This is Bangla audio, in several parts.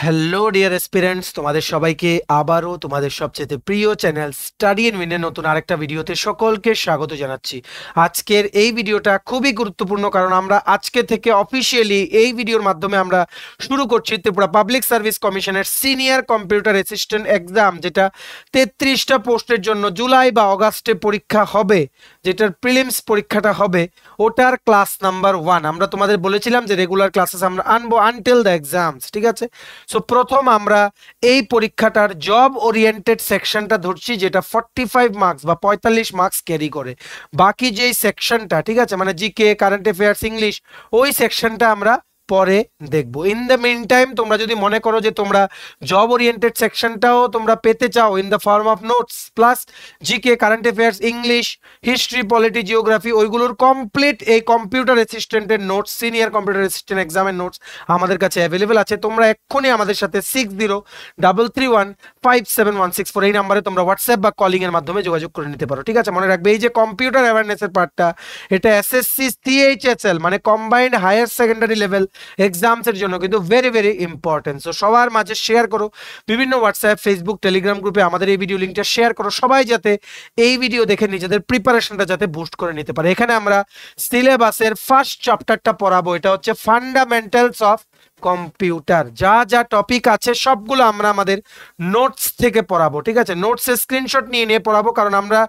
হ্যালো ডিয়ার এসপিরেন্টস, তোমাদের সবাইকে আবারও তোমাদের সবচেয়ে প্রিয় চ্যানেল স্টাডি ইন উইনের নতুন আরেকটা ভিডিওতে সকলকে স্বাগত জানাচ্ছি। আজকের এই ভিডিওটা খুবই গুরুত্বপূর্ণ, কারণ আমরা আজকে থেকে অফিসিয়ালি এই ভিডিওর মাধ্যমে আমরা শুরু করছি ত্রিপুরা পাবলিক সার্ভিস কমিশনের সিনিয়র কম্পিউটার অ্যাসিস্ট্যান্ট এক্সাম, যেটা 33টা পোস্টের জন্য জুলাই বা অগাস্টে পরীক্ষা হবে, যেটার প্রিলিমস পরীক্ষাটা হবে, ওটার ক্লাস নাম্বার 1। আমরা তোমাদের বলেছিলাম যে রেগুলার ক্লাসেস আমরা আনবো আনটিল দ্য এক্সামস, ঠিক আছে। সো প্রথম আমরা এই পরীক্ষাটার জব ওরিয়েন্টেড সেকশনটা ধরছি, যেটা 45 মার্কস বা 45 মার্কস ক্যারি করে। বাকি যেই সেকশনটা, ঠিক আছে, মানে জিকে, কারেন্ট অ্যাফেয়ার্স, ইংলিশ, ওই সেকশনটা আমরা পরে দেখবো। ইন দ্য মিন টাইম তোমরা যদি মনে করো যে তোমরা জব ওরিয়েন্টেড সেকশনটাও তোমরা পেতে চাও in the form of notes plus GK, current affairs, English, history, polity, geography, ওইগুলোর কমপ্লিট এই কম্পিউটার অ্যাসিস্ট্যান্টের নোটস, সিনিয়র কম্পিউটার অ্যাসিস্ট্যান্ট এক্সামের নোটস আমাদের কাছে অ্যাভেলেবেল আছে। তোমরা এক্ষুনি আমাদের সাথে 6033157164 এই নাম্বারে তোমরা হোয়াটসঅ্যাপ বা কলিং এর মাধ্যমে যোগাযোগ করে নিতে পারো, ঠিক আছে। মনে রাখবে এই যে কম্পিউটার অ্যাওয়ারনেসের পার্টটা, এটা এসএসসি সিএইচএসএল মানে combined higher secondary level exams এর জন্য কিন্তু ভেরি ভেরি ইম্পর্টেন্ট। সো সবার মাঝে শেয়ার করো, বিভিন্ন হোয়াটসঅ্যাপ, ফেসবুক, টেলিগ্রাম গ্রুপে আমাদের এই ভিডিও লিঙ্কটা শেয়ার করো, সবাই যাতে এই ভিডিও দেখে নিজেদের প্রিপারেশনটা যাতে বুস্ট করে নিতে পারে। এখানে আমরা সিলেবাসের ফার্স্ট চ্যাপ্টারটা পড়াবো, এটা হচ্ছে ফান্ডামেন্টালস অফ কম্পিউটার। যা যা টপিক আছে সবগুলো আমরা আমাদের নোটস থেকে পড়াবো, ঠিক আছে। নোটসের স্ক্রিনশট নিয়ে নিয়ে পড়াবো, কারণ আমরা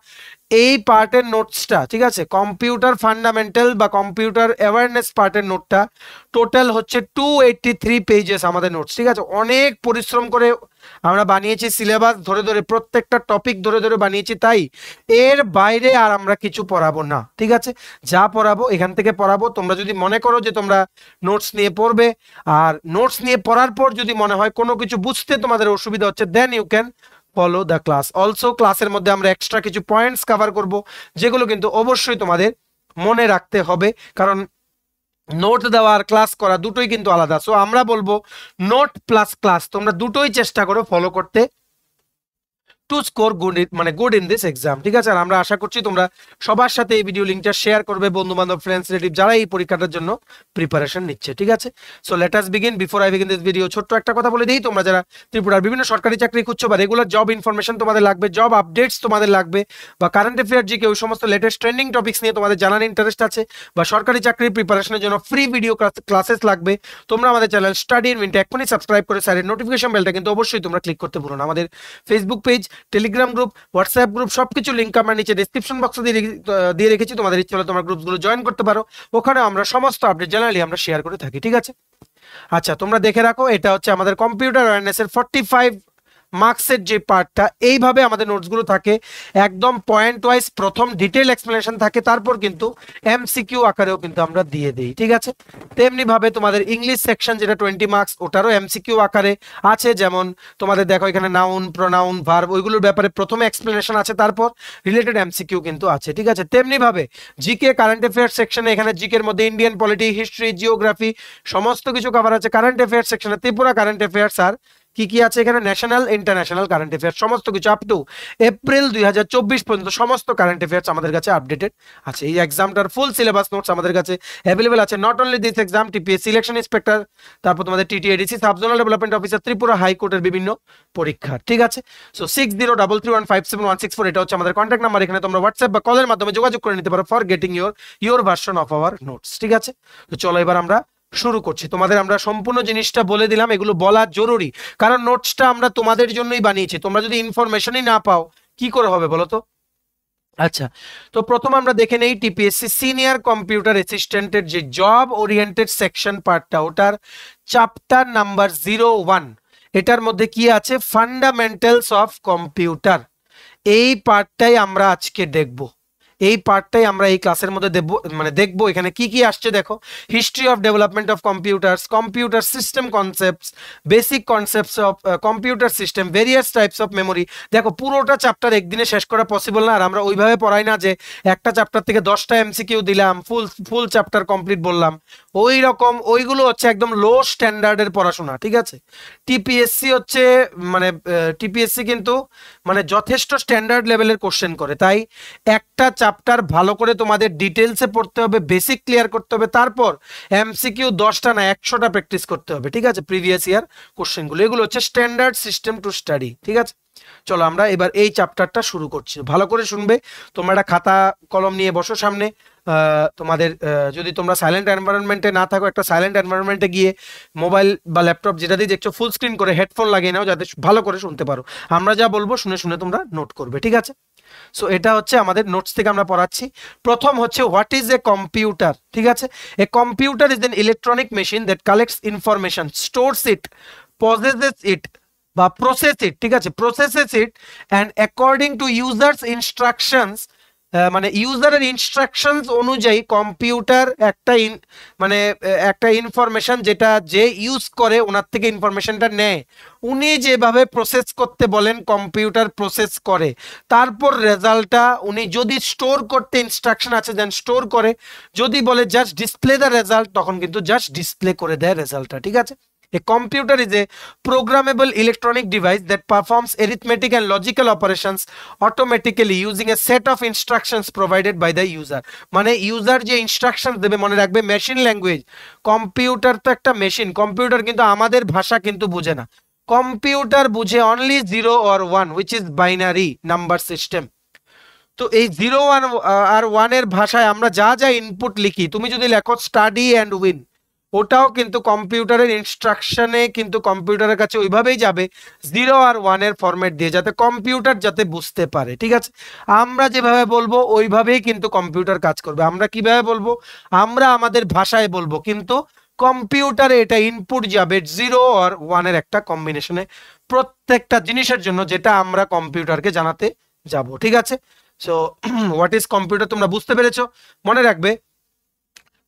এই পার্টের নোটসটা, ঠিক আছে, কম্পিউটার ফান্ডামেন্টাল বা কম্পিউটার অ্যাওয়ারনেস পার্টের নোটটা টোটাল হচ্ছে 283 পেজেস আমাদের নোটস, ঠিক আছে। অনেক পরিশ্রম করে আমরা বানিয়েছি, সিলেবাস ধরে ধরে প্রত্যেকটা টপিক ধরে ধরে বানিয়েছি, তাই এর বাইরে আর আমরা কিছু পড়াবো না, ঠিক আছে। যা পড়াবো এখান থেকে পড়াবো। তোমরা যদি মনে করো যে তোমরা নোটস নিয়ে পড়বে, আর নোটস নিয়ে পড়ার পর যদি মনে হয় কোনো কিছু বুঝতে তোমাদের অসুবিধা হচ্ছে, then you can follow the class. Also ক্লাসের মধ্যে আমরা এক্সট্রা কিছু পয়েন্টস কভার করব, যেগুলো কিন্তু অবশ্যই তোমাদের মনে রাখতে হবে, কারণ নোট দেওয়া আর ক্লাস করা দুটোই কিন্তু আলাদা। সো আমরা বলবো নোট প্লাস ক্লাস তোমরা দুটোই চেষ্টা করো ফলো করতে, to score good in this exam, ঠিক আছে। আর আমরা আশা করছি তোমরা সবার সাথে এই ভিডিও লিঙ্কটা শেয়ার করবে, বন্ধু বান্ধব, ফ্রেন্ডস, রিলেটিভ যারা এই পরীক্ষাটার জন্য প্রিপারেশন নিচ্ছে, ঠিক আছে। So let us begin. Before I begin this video, ছোট্ট একটা কথা বলে দিই, তোমরা যারা ত্রিপুরার বিভিন্ন সরকারি চাকরি খুঁজছো বা রেগুলার জব ইনফরমেশন তোমাদের লাগবে, জব আপডেটস তোমাদের লাগবে, বা কারেন্ট অ্যাফেয়ার, জিকে, ওই সমস্ত লেটেস্ট ট্রেন্ডিং টপিক্স নিয়ে তোমাদের জানার ইন্টারেস্ট আছে, বা সরকারি চাকরির প্রিপারেশনের জন্য ফ্রি ভিডিও ক্লাসেস লাগবে, তোমরা আমাদের চ্যানেল স্টাডি ইন উইনটা এখনই সাবস্ক্রাইব করে সাইডের নোটিফিকেশন বেলটা কিন্তু অবশ্যই তোমরা ক্লিক করতে ভুলো না। আমাদের Facebook page, Telegram group, WhatsApp group সবকিছু লিঙ্ক আমরা নিচে ডেসক্রিপশন বক্সে দিয়ে রেখেছি। তোমাদের ইচ্ছে হলে তোমরা গ্রুপগুলো জয়েন করতে পারো, ওখানে আমরা সমস্ত আপডেট জেনারেলি আমরা শেয়ার করে থাকি, ঠিক আছে। আচ্ছা, তোমরা দেখে রাখো, এটা হচ্ছে আমাদের কম্পিউটার অ্যাওয়ারনেসের 45 মার্কসের যে পার্টটা। এইভাবে আমাদের নোটসগুলো থাকে, একদম পয়েন্ট ওয়াইজ প্রথম ডিটেল এক্সপ্লেনেশন থাকে, তারপর কিন্তু এমসিকিউ আকারেও কিন্তু আমরা দিয়ে দিই, ঠিক আছে। তেমনি ভাবে তোমাদের ইংলিশ সেকশন যেটা 20 মার্কস, ওটারও এমসিকিউ আকারে আছে। যেমন তোমাদের দেখো এখানে নাউন, প্রোনাউন, ভার্ব, ওইগুলোর ব্যাপারে প্রথমে এক্সপ্লেনেশন আছে, তারপর রিলেটেড এমসিকিউ কিন্তু আছে, ঠিক আছে। তেমনি ভাবে জিকে, কারেন্ট অ্যাফেয়ার্স সেকশনে এখানে জিকের মধ্যে ইন্ডিয়ান পলিটি, হিস্ট্রি, জিওগ্রাফি সমস্ত কিছু কভার আছে। কারেন্ট অ্যাফেয়ার্স সেকশনে ত্রিপুরা কারেন্ট অ্যাফেয়ার্স আর কি কি আছে এখানে, ন্যাশনাল, ইন্টারন্যাশনাল কারেন্ট অ্যাফেয়ার্স সমস্ত কিছু আপ টু এপ্রিল 2024 পর্যন্ত সমস্ত কারেন্ট অ্যাফেয়ার্স আমাদের কাছে আপডেটেড আছে। এই এক্সামটার ফুল সিলেবাস নোটস আমাদের কাছে অ্যাভেলেবেল আছে। Not only this exam, TPS selection inspector, তারপর তোমাদের TTADC, subzonal development officer, Tripura হাইকোর্টের বিভিন্ন পরীক্ষা, ঠিক আছে। সো 6033157164 এটা হচ্ছে আমাদের কন্ট্যাক্ট নাম্বার। এখানে তোমরা হোয়াটসঅ্যাপ বা কলের মাধ্যমে যোগাযোগ করে নিতে পারো for getting your version of our notes, ঠিক আছে। তো চলো এবার আমরা শুরু করছি। তোমাদের আমরা সম্পূর্ণ জিনিসটা বলে দিলাম, এগুলো বলা জরুরি, কারণ নোটসটা আমরা তোমাদের জন্যই বানিয়েছি। তোমরা যদি ইনফরমেশনই না পাও কি করে হবে বলো তো। আচ্ছা, তো প্রথম আমরা দেখে নেই টিপিএসসি সিনিয়র কম্পিউটার অ্যাসিস্ট্যান্টের যে জব ওরিয়েন্টেড সেকশন পার্টটা, ওটার চ্যাপ্টার নাম্বার 01। এটার মধ্যে কি আছে, ফান্ডামেন্টালস অফ কম্পিউটার। এই পার্টটাই আমরা আজকে দেখব, এই পার্টটাই আমরা এই ক্লাসের মধ্যে দেখবো। এখানে কি কি আসছে দেখো, history of development of computers, computer system concepts, basic concepts of computer system, various types of memory. দেখো পুরোটা চ্যাপ্টার একদিনে শেষ করা পসিবল না, আর আমরা ওইভাবে পড়াই না যে একটা চ্যাপ্টার থেকে 10টা এমসিকিউ দিলাম, ফুল চ্যাপ্টার কমপ্লিট বললাম। ওই রকম ওইগুলো হচ্ছে একদম লো স্ট্যান্ডার্ডের পড়াশোনা, ঠিক আছে। টিপিএসসি হচ্ছে টিপিএসসি কিন্তু যথেষ্ট স্ট্যান্ডার্ড লেভেলের কোশ্চেন করে, তাই একটা চ্যাপ্টার ভালো করে তোমাদের ডিটেলসে পড়তে হবে, বেসিক ক্লিয়ার করতে হবে, তারপর এমসিকিউ 10টা না 100টা প্র্যাকটিস করতে হবে, ঠিক আছে, প্রিভিয়াস ইয়ার কোশ্চেনগুলো। এগুলো হচ্ছে স্ট্যান্ডার্ড সিস্টেম টু স্টাডি, ঠিক আছে। চলো আমরা এবার এই চ্যাপ্টারটা শুরু করছি, ভালো করে শুনবে। তোমরা একটা খাতা কলম নিয়ে বসো সামনে। তোমাদের যদি তোমরা সাইলেন্ট এনভায়রনমেন্টে না থাকো, একটা সাইলেন্ট এনভায়রনমেন্টে গিয়ে মোবাইল বা ল্যাপটপ যেটা দিয়ে দেখছো ফুল স্ক্রিন করে হেডফোন লাগিয়ে নাও, যাতে ভালো করে শুনতে পারো। আমরা যা বলবো শুনে শুনে তোমরা নোট করবে, ঠিক আছে। সো এটা হচ্ছে আমাদের নোটস থেকে আমরা পড়াচ্ছি। প্রথম হচ্ছে হোয়াট ইজ এ কম্পিউটার, ঠিক আছে। A computer is an electronic machine that collects information, stores it, possesses it বা প্রসেস ইট, ঠিক আছে, processes it and according to users instructions, মানে ইউজারের ইনস্ট্রাকশনস অনুযায়ী কম্পিউটার একটা মানে একটা ইনফরমেশন যেটা যে ইউজ করে ওনার থেকে ইনফরমেশনটা নেয়, উনি যেভাবে প্রসেস করতে বলেন কম্পিউটার প্রসেস করে, তারপর রেজাল্টটা উনি যদি স্টোর করতে ইনস্ট্রাকশন আছে দেন স্টোর করে, যদি বলে জাস্ট ডিসপ্লে দ্য রেজাল্ট তখন কিন্তু জাস্ট ডিসপ্লে করে দেয় রেজাল্টটা, ঠিক আছে। A computer is a programmable electronic device that performs arithmetic and logical operations automatically using a set of instructions provided by the user. মানে ইউজার যে ইনস্ট্রাকশন দেবে, মনে রাখবে মেশিন ল্যাঙ্গুয়েজ, কম্পিউটার তো একটা মেশিন, কম্পিউটার কিন্তু আমাদের ভাষা কিন্তু বুঝে না, কম্পিউটার বুঝে only 0 or 1 which is binary number system। তো এই 0 আর 1 এর ভাষায় আমরা যা যা ইনপুট লিখি, তুমি যদি লেখো স্টাডি অ্যান্ড উইন, ওটাও কিন্তু কম্পিউটারের ইনস্ট্রাকশনে কিন্তু কম্পিউটারের কাছে ওইভাবেই যাবে 0 আর 1 এর ফরম্যাট দিয়ে, যাতে কম্পিউটার যাতে বুঝতে পারে, ঠিক আছে। আমরা যেভাবে বলবো ওইভাবেই কিন্তু কম্পিউটার কাজ করবে। আমরা কিভাবে বলবো, আমরা আমাদের ভাষায় বলবো, কিন্তু কম্পিউটারে এটা ইনপুট যাবে 0 আর 1 এর একটা কম্বিনেশনে প্রত্যেকটা জিনিসের জন্য, যেটা আমরা কম্পিউটারকে জানাতে যাব, ঠিক আছে। সো হোয়াট ইজ কম্পিউটার তোমরা বুঝতে পেরেছো। মনে রাখবে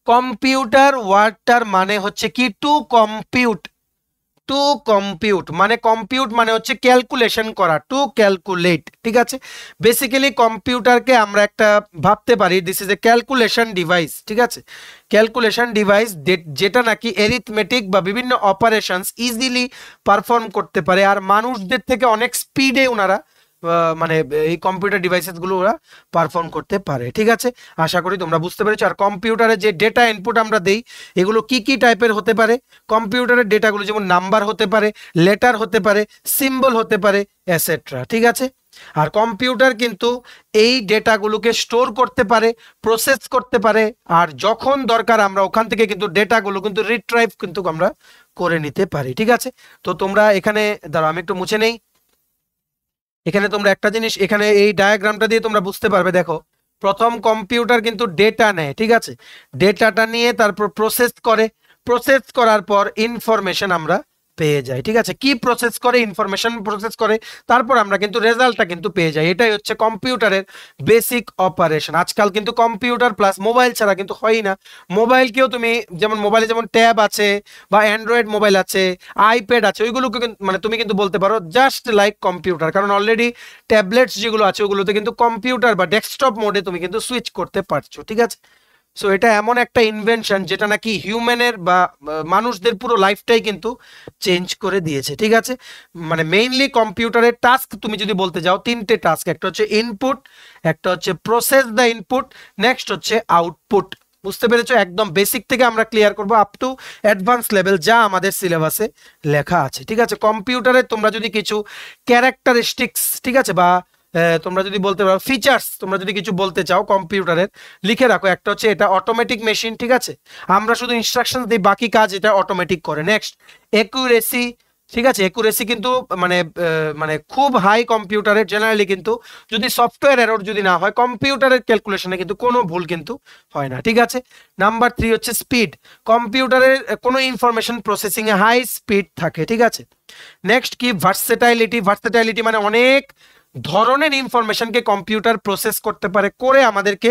কম্পিউটার ওয়ার্ডটার মানে হচ্ছে কি, টু কম্পিউট। টু কম্পিউট মানে, কম্পিউট মানে হচ্ছে ক্যালকুলেশন করা, টু ক্যালকুলেট, ঠিক আছে। বেসিক্যালি কম্পিউটারকে আমরা একটা ভাবতে পারি this is a calculation device, ঠিক আছে। ক্যালকুলেশন ডিভাইস যেটা নাকি এরিথমেটিক বা বিভিন্ন অপারেশনস ইজিলি পারফর্ম করতে পারে, আর মানুষদের থেকে অনেক স্পিডে ওনারা মানে এই কম্পিউটার ডিভাইসেস গুলো ওরা পারফর্ম করতে পারে, ঠিক আছে। আশা করি তোমরা বুঝতে পেরেছো। আর কম্পিউটারে যে ডেটা ইনপুট আমরা দেই, এগুলো কি কি টাইপের হতে পারে, কম্পিউটারের ডেটাগুলো যেমন নাম্বার হতে পারে, লেটার হতে পারে, সিম্বল হতে পারে, এটসেট্রা, ঠিক আছে। আর কম্পিউটার কিন্তু এই ডেটাগুলোকে স্টোর করতে পারে, প্রসেস করতে পারে, আর যখন দরকার আমরা ওখান থেকে কিন্তু ডেটাগুলো কিন্তু রিট্রাইভ কিন্তু আমরা করে নিতে পারি, ঠিক আছে। তো তোমরা এখানে দাঁড়াও, আমি একটু মুছে নেই। এখানে তোমরা একটা জিনিস এখানে এই ডায়াগ্রামটা দিয়ে তোমরা বুঝতে পারবে। দেখো, প্রথম কম্পিউটার কিন্তু ডেটা নেয়, ঠিক আছে, ডেটাটা নিয়ে তারপর প্রসেস করে, প্রসেস করার পর ইনফরমেশন আমরা পেয়ে যাই, ঠিক আছে। কি প্রসেস করে, ইনফরমেশন প্রসেস করে, তারপর আমরা কিন্তু রেজাল্টটা কিন্তু পেয়ে যাই। এটাই হচ্ছে কম্পিউটারের বেসিক অপারেশন। আজকাল কিন্তু কম্পিউটার প্লাস মোবাইল ছাড়া কিন্তু হয়ই না। মোবাইলকেও তুমি যেমন মোবাইলে যেমন ট্যাব আছে বা অ্যান্ড্রয়েড মোবাইল আছে, আইপ্যাড আছে, ওইগুলোকে মানে তুমি কিন্তু বলতে পারো জাস্ট লাইক কম্পিউটার, কারণ অলরেডি ট্যাবলেটস যেগুলো আছে ওগুলোতে কিন্তু কম্পিউটার বা ডেস্কটপ মোডে তুমি কিন্তু সুইচ করতে পারছো, ঠিক আছে। সো এটা এমন একটা ইনভেনশন যেটা নাকি হিউম্যানের বা মানুষদের পুরো লাইফটাই কিন্তু চেঞ্জ করে দিয়েছে, ঠিক আছে। মানে মেইনলি কম্পিউটারের টাস্ক তুমি যদি বলতে যাও, তিনটে টাস্ক, একটা হচ্ছে ইনপুট, একটা হচ্ছে প্রসেস দ্য ইনপুট, নেক্সট হচ্ছে আউটপুট। বুঝতে পেরেছো? একদম বেসিক থেকে আমরা ক্লিয়ার করবো আপ টু অ্যাডভান্স লেভেল যা আমাদের সিলেবাসে লেখা আছে, ঠিক আছে। কম্পিউটারে তোমরা যদি কিছু ক্যারেক্টারিস্টিক্স, ঠিক আছে, বা তোমরা যদি বলতে পারো ফিচার্স, তোমরা যদি কিছু বলতে চাও কম্পিউটারের, লিখে রাখো। একটা হচ্ছে এটা অটোমেটিক মেশিন, ঠিক আছে, আমরা শুধু ইনস্ট্রাকশন দিই, বাকি কাজ এটা অটোমেটিক করে। নেক্সট অ্যাকুরেসি, ঠিক আছে, অ্যাকুরেসি কিন্তু মানে মানে খুব হাই কম্পিউটারের, জেনারেলি কিন্তু যদি সফটওয়্যার এরর যদি না হয়, কম্পিউটারের ক্যালকুলেশনে কিন্তু কোনো ভুল কিন্তু হয় না, ঠিক আছে। নাম্বার 3 হচ্ছে স্পিড, কম্পিউটারের কোনো ইনফরমেশন প্রসেসিং এ হাই স্পিড থাকে, ঠিক আছে। নেক্সট কি ভার্সেটাইলিটি, ভার্সেটাইলিটি মানে অনেক ধরনের ইনফরমেশনকে কম্পিউটার প্রসেস করতে পারে, করে আমাদেরকে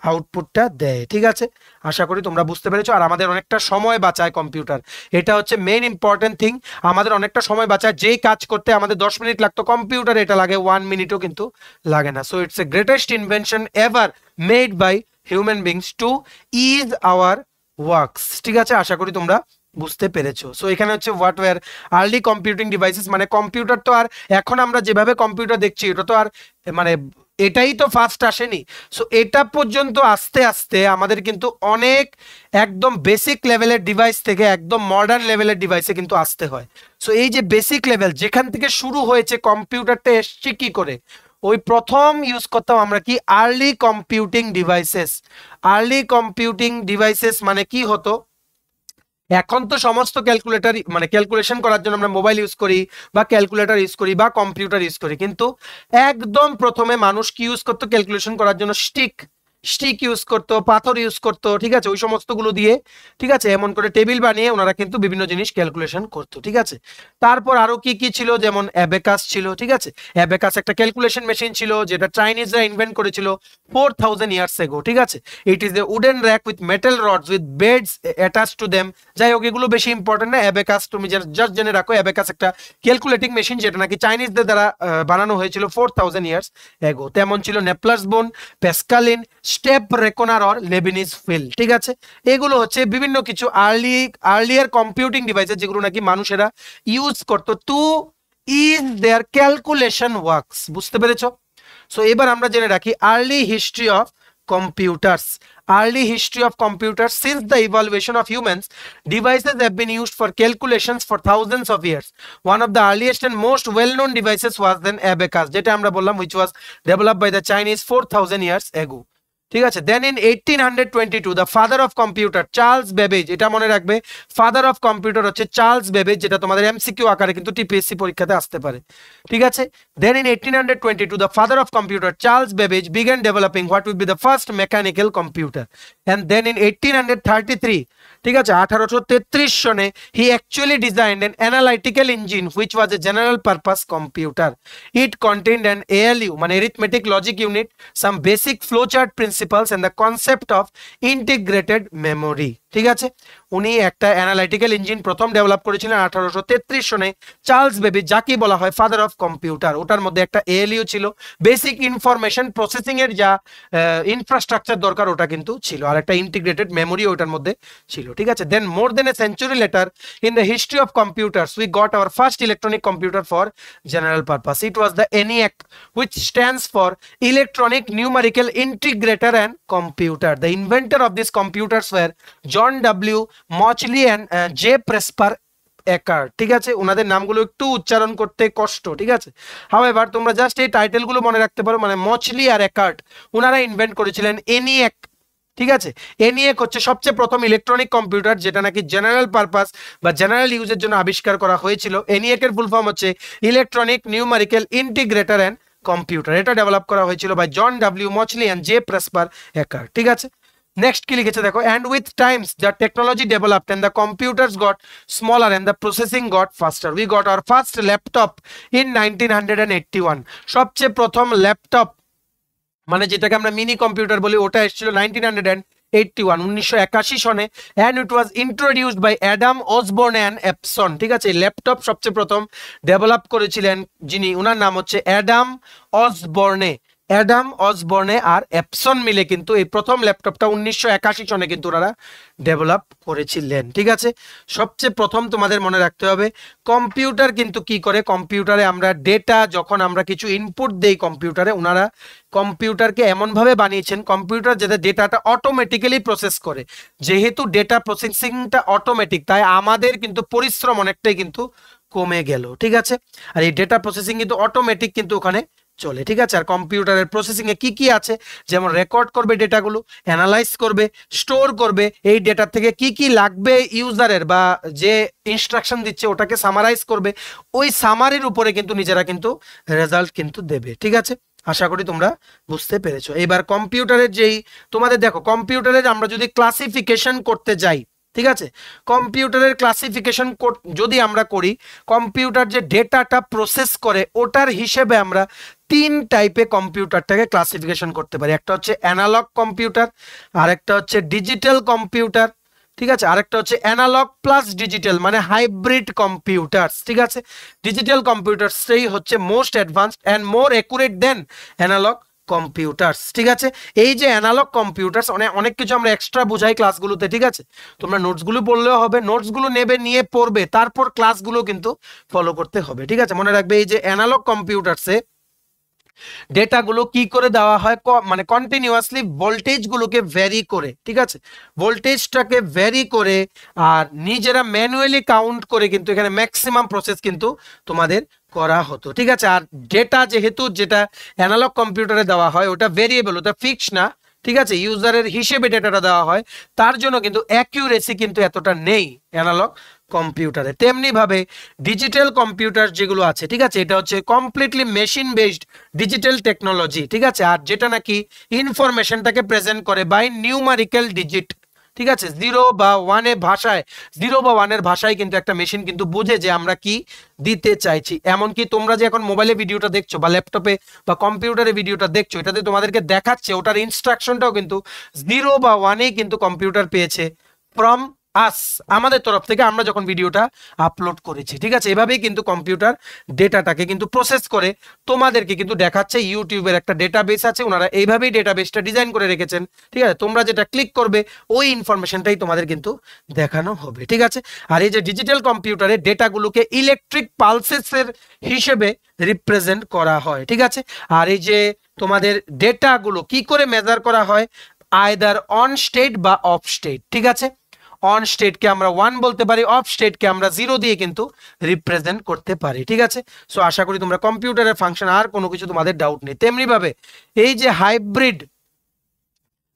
আউটপুটটা দেয়, ঠিক আছে। আশা করি তোমরা বুঝতে পেরেছো। আর আমাদের অনেকটা সময় বাঁচায় কম্পিউটার, এটা হচ্ছে মেইন ইম্পর্টেন্ট থিং। আমাদের অনেকটা সময় বাঁচায়, যেই কাজ করতে আমাদের 10 মিনিট লাগতো কম্পিউটার এটা লাগে 1 মিনিটও কিন্তু লাগে না। So it's a greatest invention ever made by human beings to ease our works, ঠিক আছে। আশা করি তোমরা বুঝতে পেরেছো। সো এখানে হচ্ছে what were early computing devices, মানে কম্পিউটার তো আর এখন আমরা যেভাবে কম্পিউটার দেখছি এটা তো আর মানে এটাই তো ফার্স্ট আসেনি। সো এটা পর্যন্ত আস্তে আস্তে আমাদের কিন্তু অনেক একদম বেসিক লেভেলের ডিভাইস থেকে একদম মডার্ন লেভেলের ডিভাইসে কিন্তু আসতে হয়। সো এই যে বেসিক লেভেল যেখান থেকে শুরু হয়েছে, কম্পিউটারটা এসছে কি করে, ওই প্রথম ইউজ করতাম আমরা কি early computing devices. Early computing devices মানে কি হতো, এখন তো সমস্ত ক্যালকুলেটর মানে ক্যালকুলেশন করার জন্য আমরা মোবাইল ইউজ করি বা ক্যালকুলেটর ইউজ করি বা কম্পিউটার ইউজ করি, কিন্তু একদম প্রথমে মানুষ কি ইউজ করতো ক্যালকুলেশন করার জন্য, স্টিক ইউজ করতো, পাথর ইউজ করতো, ঠিক আছে, ওই সমস্ত গুলো দিয়ে, ঠিক আছে, এমন করে টেবিল বানিয়ে ওনারা কিন্তু বিভিন্ন জিনিস ক্যালকুলেশন করতো, ঠিক আছে। তারপর আরো কি কি ছিল, যেমন অ্যাবেকাস ছিল, ঠিক আছে, অ্যাবেকাস একটা ক্যালকুলেশন মেশিন ছিল যেটা চাইনিজরা ইনভেন্ট করেছিল 4000 ইয়ার্স এগো, ঠিক আছে। It is a wooden rack with metal roads with beds attach to them. যাই হোক, এগুলো বেশি ইম্পর্টেন্ট না। অ্যাবেকাস তুমি জাস্ট জেনে রাখো, অ্যাবেকাস একটা ক্যালকুলেটিং মেশিন যেটা নাকি চাইনিজদের দ্বারা বানানো হয়েছিল 4000 ইয়ার্স এগো। তেমন ছিল নেপলার্স বোন, প্যাসকালিন, স্টেপ রেকনার অর লেবিনিজ ফিল, ঠিক আছে। এগুলো হচ্ছে বিভিন্ন কিছু আর্লিয়ার কম্পিউটিং ডিভাইসেস যেগুলো নাকি মানুষেরা ইউজ করতো to ease their calculation works. বুঝতে পেরেছো? সো এবার আমরা জেনে রাখি early history of computers. Early history of computers. Since the evolution of humans, devices have been used for calculations for thousands of years. One of the earliest and most well-known devices was then abacus, যেটা আমরা বললাম, which was developed by the Chinese 4000 years ago. ঠিক আছে। Then in 1822 the father of computer Charles Babbage, এটা মনে রাখবে, ফাদার অফ কম্পিউটার হচ্ছে চার্লস বেবেজ, যেটা তোমাদের এমসিকিউ আকারে কিন্তু টিপিএসসি পরীক্ষাতে আসতে পারে, ঠিক আছে। Then in 1822 the father of computer Charles Babbage began developing what will be the first mechanical computer. And then in 1833, ঠিক আছে, 1833 সনে he actually designed an analytical engine which was a general purpose computer. It contained an ALU মানে arithmetic logic unit, some basic flowchart principles and the concept of integrated memory, ঠিক আছে। উনি একটা অ্যানালাইটিক্যাল ইঞ্জিন প্রথম ডেভেলপ করেছিলেন 1833 সনে চার্লস বেবেজ, যাকে বলা হয় ফাদার অফ কম্পিউটার। ওটার মধ্যে একটা এএলইউ ছিল, বেসিক ইনফরমেশন প্রসেসিং এর যা ইনফ্রাস্ট্রাকচার দরকার ওটা কিন্তু ছিল, আর একটা ইন্টিগ্রেটেড মেমোরি ওটার মধ্যে ছিল, ঠিক আছে। Then more than a century later in the history of computers we got our first electronic computer for general purpose. It was the ENIAC which stands for electronic numerical integrator and computer. The inventor of these computers were John W. Mauchly and J. Presper Eckert, ঠিক আছে। ওনাদের নামগুলো একটু উচ্চারণ করতে কষ্ট, ঠিক আছে। হাউএভার তোমরা জাস্ট এই টাইটেলগুলো মনে রাখতে পারো, মানে মচলি আর একার্ট, ওনারা ইনভেন্ট করেছিলেন ENIAC, ঠিক আছে। ENIAC হচ্ছে সবচেয়ে প্রথম ইলেকট্রনিক কম্পিউটার যেটা নাকি জেনারেল পারপাস বা জেনারেল ইউজের জন্য আবিষ্কার করা হয়েছিল। ENIAC এর ফুল ফর্ম হচ্ছে electronic numerical integrator and computer. এটা ডেভেলপ করা হয়েছিল by John W Mauchly and J Presper Eckert, ঠিক আছে। নেক্সট কি লিখেছে দেখো, and with times the technology developed and the computers got smaller and the processing got faster. We got our first laptop in 1981. সবচেয়ে প্রথম ল্যাপটপ মানে যেটাকে আমরা মিনি কম্পিউটার বলি ওটা এসেছিল 1981 সনে, and it was introduced by Adam Osborne and Epson, ঠিক আছে। ল্যাপটপ সবচেয়ে প্রথম ডেভেলপ করেছিলেন যিনি, ওনার নাম হচ্ছে অ্যাডাম অসবর্নে আর এপসন মিলে কিন্তু এই প্রথম ল্যাপটপটা 1981 সনে কিন্তু ওনারা ডেভেলপ করেছিলেন, ঠিক আছে। সবচেয়ে প্রথম তোমাদের মনে রাখতে হবে কম্পিউটার কিন্তু কি করে, কম্পিউটারে আমরা ডেটা যখন আমরা কিছু ইনপুট দেই কম্পিউটারে, ওনারা কম্পিউটারকে এমনভাবে বানিয়েছেন কম্পিউটার যাতে ডেটাটা অটোমেটিক্যালি প্রসেস করে। যেহেতু ডেটা প্রসেসিংটা অটোমেটিক, তাই আমাদের কিন্তু পরিশ্রম অনেকটাই কিন্তু কমে গেল, ঠিক আছে। আর এই ডেটা প্রসেসিং কিন্তু অটোমেটিক কিন্তু ওখানে চলে, ঠিক আছে। আর কম্পিউটারের প্রসেসিং এ কি কি আছে, যেমন রেকর্ড করবে ডেটাগুলো, অ্যানালাইজ করবে, স্টোর করবে, এই ডেটা থেকে কি কি লাগবে ইউজারের বা যে ইনস্ট্রাকশন দিচ্ছে ওটাকে সামারাইজ করবে, ওই সামারির উপরে কিন্তু নিজেরা কিন্তু রেজাল্ট কিন্তু দেবে, ঠিক আছে। আশা করি তোমরা বুঝতে পেরেছো। এবার কম্পিউটারের যেই তোমাদের দেখো, কম্পিউটারের আমরা যদি ক্লাসিফিকেশন করতে যাই, ঠিক আছে, কম্পিউটারের ক্লাসিফিকেশন যদি আমরা করি, কম্পিউটার যে ডেটাটা প্রসেস করে ওটার হিসেবে আমরা তিন টাইপে কম্পিউটারটাকে ক্লাসিফিকেশন করতে পারি। একটা হচ্ছে অ্যানালগ কম্পিউটার, আরেকটা হচ্ছে ডিজিটাল কম্পিউটার, ঠিক আছে, আরেকটা হচ্ছে অ্যানালগ প্লাস ডিজিটাল মানে হাইব্রিড কম্পিউটারস, ঠিক আছে। ডিজিটাল কম্পিউটারসটাই হচ্ছে most advanced and more accurate than analog computers, ঠিক আছে। এই যে অ্যানালগ কম্পিউটারস অনেক কিছু আমরা এক্সট্রা বুঝাই ক্লাসগুলোতে, ঠিক আছে। তোমরা নোটসগুলো পড়লেও হবে, নোটসগুলো নেবে, নিয়ে পড়বে, তারপর ক্লাসগুলো কিন্তু ফলো করতে হবে, ঠিক আছে। মনে রাখবে এই যে অ্যানালগ কম্পিউটারসে ডেটাগুলো কি করে দেওয়া হয়, মানে কন্টিনিউয়াসলি ভোল্টেজগুলোকে ভ্যারি করে, ঠিক আছে, ভোল্টেজটাকে ভ্যারি করে আর নিজেরা ম্যানুয়ালি কাউন্ট করে কিন্তু এখানে ম্যাক্সিমাম প্রসেস কিন্তু তোমাদের করা হতো, ঠিক আছে। আর ডেটা যেহেতু যেটা অ্যানালগ কম্পিউটারে দেওয়া হয় ওটা ভেরিয়েবল, ওটা ফিক্স না, ঠিক আছে, ইউজারের হিসেবে ডেটাটা দেওয়া হয়, তার জন্য কিন্তু অ্যাকিউরেসি কিন্তু এতটা নেই অ্যানালগ কম্পিউটারে। তেমনি ভাবে ডিজিটাল কম্পিউটার যেগুলো আছে, ঠিক আছে, এটা হচ্ছে completely machine based digital technology, ঠিক আছে, আর যেটা নাকি ইনফরমেশনটাকে প্রেজেন্ট করে বাই নিউমারিক্যাল ডিজিট, ঠিক আছে, জিরো বা ওয়ানের ভাষায় কিন্তু একটা মেশিন কিন্তু বুঝে যে আমরা কি দিতে চাইছি। এমনকি তোমরা যে এখন মোবাইলে ভিডিওটা দেখছো বা ল্যাপটপে বা কম্পিউটারে ভিডিওটা দেখছো, এটাতে তোমাদেরকে দেখাচ্ছে ওটার ইনস্ট্রাকশনটাও কিন্তু জিরো বা ওয়ানেই কিন্তু কম্পিউটার পেয়েছে ফ্রম আস, আমাদের তরফ থেকে, আমরা যখন ভিডিওটা আপলোড করেছি, ঠিক আছে। এভাবেই কিন্তু কম্পিউটার ডেটাটাকে কিন্তু প্রসেস করে তোমাদেরকে কিন্তু দেখাচ্ছে। ইউটিউবের একটা ডেটাবেস আছে, ওনারা এইভাবেই ডেটাবেসটা ডিজাইন করে রেখেছেন, ঠিক আছে, তোমরা যেটা ক্লিক করবে ওই ইনফরমেশনটাই তোমাদের কিন্তু দেখানো হবে, ঠিক আছে। আর এই যে ডিজিটাল কম্পিউটারে ডেটাগুলোকে ইলেকট্রিক পালসেসের হিসেবে রিপ্রেজেন্ট করা হয়, ঠিক আছে। আর এই যে তোমাদের ডেটাগুলো কি করে মেজার করা হয়, আইদার অন স্টেট বা অফ স্টেট, ঠিক আছে। অন স্টেটকে আমরা 1 বলতে পারি, অফ স্টেটকে আমরা 0 দিয়ে কিন্তু রিপ্রেজেন্ট করতে পারি, ঠিক আছে। সো আশা করি তোমরা কম্পিউটারের ফাংশন আর কোনো কিছু তোমাদের ডাউট নেই। তেমনি ভাবে এই যে হাইব্রিড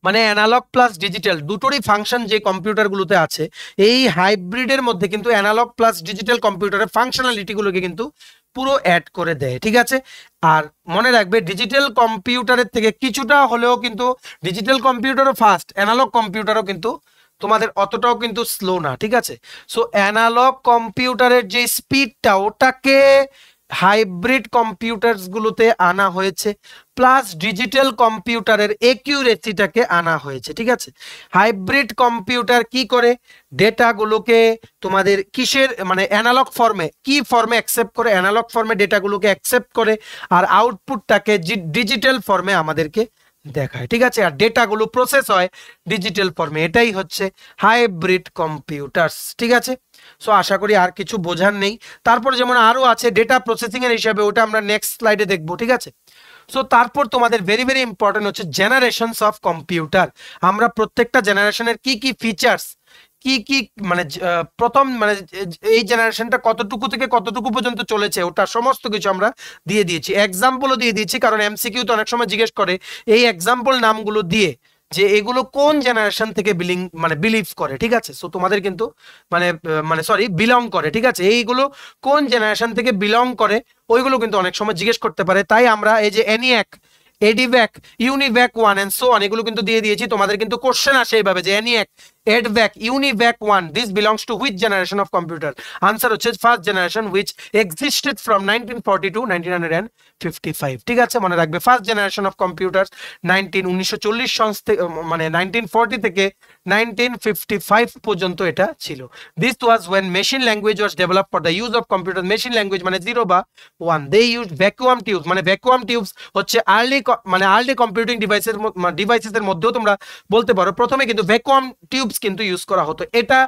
মানে অ্যানালগ প্লাস ডিজিটাল দুটোরই ফাংশন যে কম্পিউটারগুলোতে আছে, এই হাইব্রিডের মধ্যে কিন্তু অ্যানালগ প্লাস ডিজিটাল কম্পিউটারের ফাংশনালিটিগুলোকে কিন্তু পুরো অ্যাড করে দেয়, ঠিক আছে। আর মনে রাখবে ডিজিটাল কম্পিউটারের থেকে কিছুটা হলেও কিন্তু ডিজিটাল কম্পিউটারও ফাস্ট, অ্যানালগ কম্পিউটারও কিন্তু তোমাদের অতটাও কিন্তু স্লো না, ঠিক আছে। সো অ্যানালগ কম্পিউটারের যে স্পিডটা ওটাকে হাইব্রিড কম্পিউটারস গুলোতে আনা হয়েছে, প্লাস ডিজিটাল কম্পিউটারের একিউরেসিটাকে আনা হয়েছে, ঠিক আছে। হাইব্রিড কম্পিউটার কি করে, ডেটাগুলোকে তোমাদের কিসের মানে অ্যানালগ ফর্মে, কি ফর্মে অ্যাকসেপ্ট করে, অ্যানালগ ফর্মে ডেটাগুলোকে অ্যাকসেপ্ট করে আর আউটপুটটাকে ডিজিটাল ফর্মে আমাদেরকে দেখায়, ঠিক আছে। আর ডেটাগুলো প্রসেস হয় ডিজিটাল ফর্মে, এটাই হচ্ছে হাইব্রিড কম্পিউটারস, ঠিক আছে। সো আশা করি আর কিছু বোঝার নেই। তারপর যেমন আরো আছে ডেটা প্রসেসিং এর হিসাবে, ওটা আমরা নেক্সট স্লাইডে দেখবো, ঠিক আছে। সো তারপর তোমাদের ভেরি ভেরি ইম্পর্টেন্ট হচ্ছে জেনারেশনস অফ কম্পিউটার। আমরা প্রত্যেকটা জেনারেশনের কি কি ফিচার্স, কি কি মানে প্রথম মানে এই জেনারেশনটা কতটুকু থেকে কতটুকু পর্যন্ত চলেছে ওটা সমস্ত কিছু আমরা দিয়ে দিয়েছি, এক্সাম্পলও দিয়ে দিয়েছি, কারণ এমসিকিউ তো অনেক সময় জিজ্ঞেস করে এই এক্সাম্পল নামগুলো দিয়ে যে এগুলো কোন জেনারেশন থেকে বিলিভ করে, ঠিক আছে। সো তোমাদের কিন্তু সরি বিলং করে, ঠিক আছে, এইগুলো কোন জেনারেশন থেকে বিলং করে ওইগুলো কিন্তু অনেক সময় জিজ্ঞেস করতে পারে। তাই আমরা এই যে ENIAC, EDVAC, UNIVAC 1 and so on এগুলো কিন্তু দিয়ে দিয়েছি। তোমাদের কিন্তু কোশ্চেন আসে এইভাবে যে ENIAC, EDVAC, UNIVAC 1 this belongs to which generation of computer, answer হচ্ছে first generation which existed from 1940 to 1955, ঠিক আছে। মনে রাখবে ফার্স্ট জেনারেশন অফ কম্পিউটার 1940 সন মানে 1940 থেকে 1955 পর্যন্ত এটা ছিল। This was when machine language was develop for the use of computer. Machine language মানে 0 বা 1, দে ইউজ ভ্যাকুয়াম টিউবস, মানে ভ্যাকুয়াম টিউবস হচ্ছে আর্লি কম্পিউটিং ডিভাইসেসের মধ্যেও তোমরা বলতে পারো প্রথমে কিন্তু ভ্যাকুয়াম টিউবস কিন্তু ইউজ করা হতো। এটা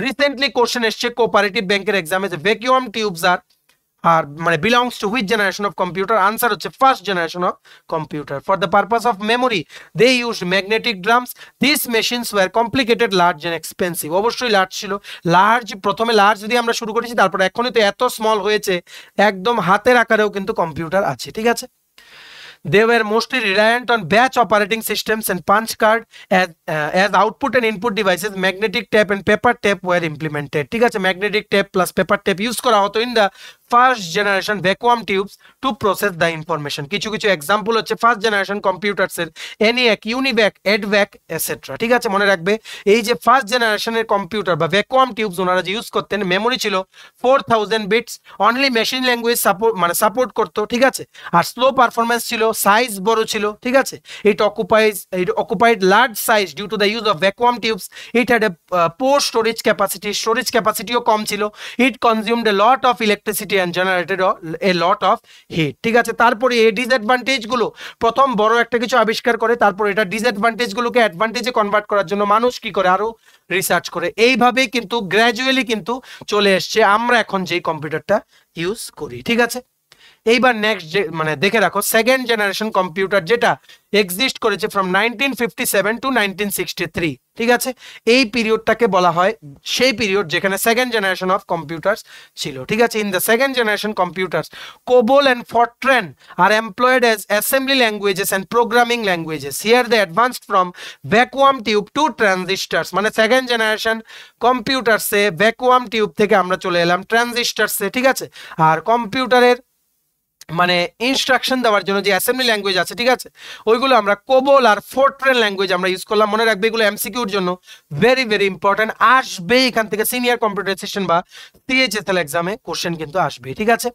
রিসেন্টলি কোশ্চেন এসছে কোঅপারেটিভ ব্যাংকের এক্সামে যে ভ্যাকুয়াম টিউবস আর মানে belongs to which generation of computer, answer হচ্ছে first generation of computer. For the purpose of memory they used magnetic drums, this machines were complicated, large and expensive. অবশ্যই লার্জ ছিল, প্রথমে লার্জ দিয়ে আমরা শুরু করেছি, তারপর এখনই তো এত স্মল হয়েছে, একদম হাতের আকারেও কিন্তু কম্পিউটার আছে, ঠিক আছে। They were mostly reliant on batch operating systems and punch card as output and input devices. Magnetic tape and paper tape were implemented, ঠিক আছে। Magnetic tape plus paper tape use করা হতো in the first generation vacuum tubes to process the information. কিছু কিছু এক্সাম্পল হচ্ছে ফার্স্ট জেনারেশন কম্পিউটারসের ENIAC, ইউনিভ্যাক, এডভ্যাক এটসেট্রা, ঠিক আছে। মনে রাখবে এই যে ফার্স্ট জেনারেশনের কম্পিউটার বা ভ্যাকুয়াম টিউবস ওনারা যে ইউজ করতেন, মেমোরি ছিল 4000 bits, only machine language support করতো, ঠিক আছে। আর স্লো পারফরমেন্স ছিল, সাইজ বড় ছিল, ঠিক আছে। It occupied large size due to the use of vacuum tubes. It had a poor storage ক্যাপাসিটিও কম ছিল। It consumed a lot of electricity and generated a lot of heat, ঠিক আছে। তারপরে এই ডিসঅ্যাডভান্টেজ গুলো প্রথম বড় একটা কিছু আবিষ্কার করে, তারপর এটা ডিসঅ্যাডভান্টেজ গুলোকে অ্যাডভান্টেজে কনভার্ট করার জন্য মানুষ কি করে আরো রিসার্চ করে, এইভাবেই কিন্তু গ্র্যাজুয়ালি কিন্তু চলে এসছে আমরা এখন যেই কম্পিউটারটা ইউজ করি, ঠিক আছে। এইবার নেক্সট মানে দেখে রাখো সেকেন্ড জেনারেশন কম্পিউটার যেটা এক্সিস্ট করেছে ফ্রম 1957 টু 1963, ঠিক আছে? এই পিরিয়ডটাকে বলা হয় সেই পিরিয়ড যেখানে সেকেন্ড জেনারেশন অফ কম্পিউটার্স ছিল, ঠিক আছে? In the second generation computers COBOL and FORTRAN are employed as assembly languages and programming languages. Here they advanced from vacuum tube to transistors. মানে সেকেন্ড জেনারেশন কম্পিউটারসে ভ্যাকুয়াম টিউব থেকে আমরা চলে এলাম ট্রানজিস্টারসে, ঠিক আছে? আর কম্পিউটারের মানে ইনস্ট্রাকশন দেওয়ার জন্য যে অ্যাসেম্বলি ল্যাঙ্গুয়েজ আছে, ঠিক আছে, ওইগুলো আমরা কোবল আর ফোরট্রেন ল্যাঙ্গুয়েজ আমরা ইউজ করলাম। মনে রাখবে এগুলো এমসিকিউর জন্য ভেরি ভেরি ইম্পর্টেন্ট, আসবে এখান থেকে সিনিয়র কম্পিউটার সেকশন বা সিএইচএসএল এক্সামে কোশ্চেন কিন্তু আসবে, ঠিক আছে?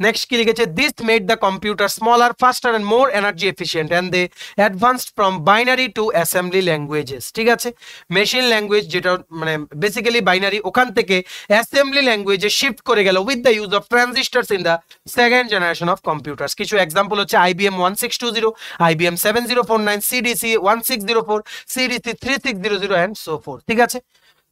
নেক্সট কি লিখেছে, this made the computer smaller, faster and more energy efficient and they advanced from binary to assembly languages, ঠিক আছে? মেশিন ল্যাঙ্গুয়েজ যেটা মানে বেসিক্যালি বাইনারি, ওখান থেকে অ্যাসেম্বলি ল্যাঙ্গুয়েজে শিফট করে গেল with the use of ট্রানজিস্টার্স in the second generation of computers. কিছু এক্সাম্পল হচ্ছে IBM 1620, IBM 7049, CDC 1604, CDC 3600 and so forth, ঠিক আছে?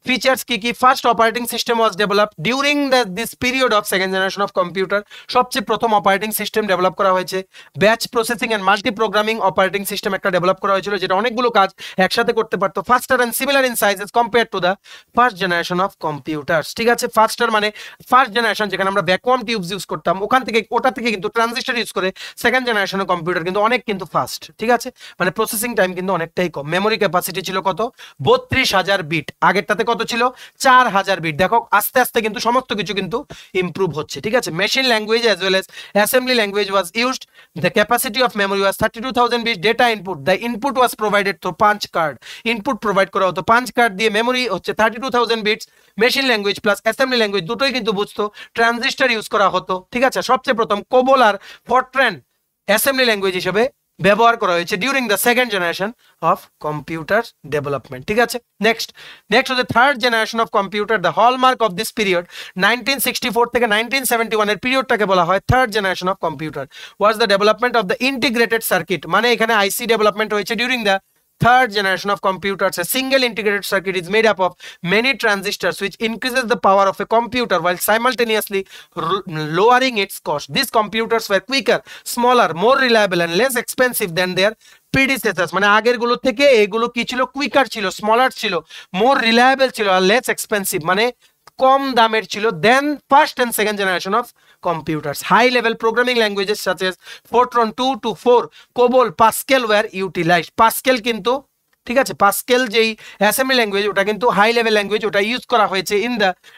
ফিচার্স কি কি, first operating system was developed during this period of second generation of computer. সবচেয়ে প্রথম অপারেটিং সিস্টেম ডেভেলপ করা হয়েছে। Batch processing and multi programming operating system একটা ডেভেলপ করা হয়েছিল যেটা অনেকগুলো কাজ একসাথে করতে পারতো। Faster and similar in sizes compare to the first generation of computers, ঠিক আছে? ফাস্টার মানে ফার্স্ট জেনারেশন যেখানে আমরা ভ্যাকুয়াম টিউবস ইউজ করতাম, ওখান থেকে ওটা থেকে কিন্তু ট্রানজিস্টর ইউজ করে সেকেন্ড জেনারেশনের কম্পিউটার কিন্তু অনেক কিন্তু ফাস্ট, ঠিক আছে? মানে প্রসেসিং টাইম কিন্তু অনেকটাই কম। মেমোরি ক্যাপাসিটি ছিল কত, 32,000 বিট, আগেরটাতে কত ছিল, 4000 বিট। দেখো আস্তে আস্তে কিন্তু সমস্ত কিছু কিন্তু ইমপ্রুভ হচ্ছে, ঠিক আছে? Machine language as well as assembly language was used. The capacity of memory was 32,000 bit. Data input, the input was provided through punch card, input provide করা হতো পাঞ্চ কার্ড দিয়ে। মেমোরি হচ্ছে 32,000 bits. Machine language plus assembly language দুটোই কিন্তু বুঝতো। ট্রানজিস্টর ইউজ করা হতো, ঠিক আছে? সবচেয়ে প্রথম কোবল আর ফরট্রান অ্যাসেম্বলি ল্যাঙ্গুয়েজ হিসেবে ব্যবহার করা হয়েছে during the second generation of computer development, ঠিক আছে? নেক্সট হচ্ছে third generation of computer. The hallmark of this period 1964 থেকে 1971 এর পিরিয়ডটাকে বলা হয় third generation of computer. Was the development of the integrated circuit, মানে এখানে আইসি ডেভেলপমেন্ট হয়েছে during the third generation of computers. A single integrated circuit is made up of many transistors which increases the power of a computer while simultaneously lowering its cost. These computers were quicker, smaller, more reliable and less expensive than their predecessors. মানে আগের গুলো থেকে এগুলো কি ছিল, কুইকার ছিল, স্মলার ছিল, মোর রিলায়েবল ছিল আর লেস এক্সপেন্সিভ মানে কম দামের ছিল then first and second generation of computers. High level programming languages such as Fortran 2 to 4, COBOL, Pascal were utilized. Pascal কিন্তু, ঠিক আছে, পাস্কেল যেই অ্যাসেম্বলি ল্যাঙ্গুয়েজ ওটা কিন্তু হাই লেভেল ল্যাঙ্গুয়েজ, ওটা ইউজ করা হয়েছে